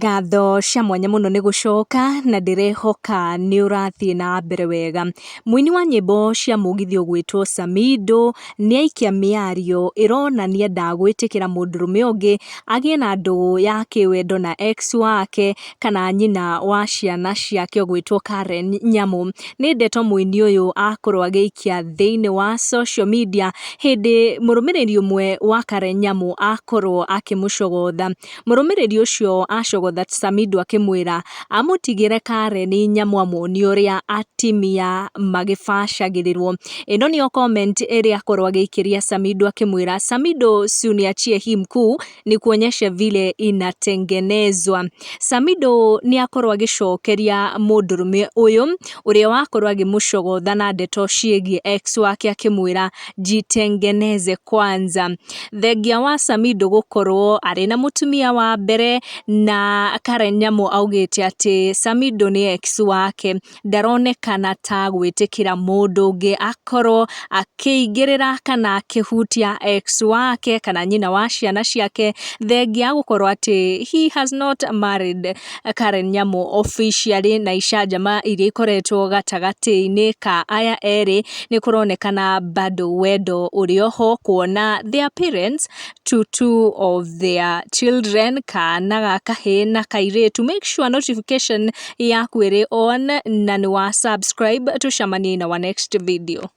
Ngatho cia mwanya muno ni gucoka na ndirehoka ni urathie na mbere wega. Muini wa nyimbo cia mugithio gwitwo Samido ni aikia miario ironania ndagwitikira mundurume ungi agie na ndũgũ ya kiwendo na ex wake kana nyina wa ciana ciake ogwitwo Karen Nyamu. Ni ndeto muini uyu akorwo agiikia thiini wa social media hindi murumiriri umwe wa Karen Nyamu akorwo akimucogotha. Murumiriri ucio acogotha Samido akimwira amutigire Karen Nyamu amoni uria atimia magibacagĩrĩrwo. Ĩno nĩyo comment ĩrĩa akorwo agĩikĩria Samido akimwira Samido si uniachie hii mkuu ni kuonyesha vile inatengenezwa. Samido ni akorwo agicokeria mundurume uyu uria wakorwo agimucogotha na ndeto ciĩgie ex wake akimwira jitengeneze kwanza. Thengia wa Samido gukorwo ari na mutumia wa mbere na Karen Nyamu augite ati Samido ni ex wake ndaronekana ta gwitikira mundu ungi akorwo akiingirira kana akihutia ex wake kana nyina wa ciana ciake. Thengia gukorwo ati he has not married Karen Nyamu officially, na icanjama iria ikoretwo gatagati-ini ka aya eri ni kuronekana bado wendo urioho kuona their parents to two of their children, kana ga kahĩ na kairĩtu. Make sure notification yaku ĩrĩ on na ni wa subscribe. Tucemanie in our next video.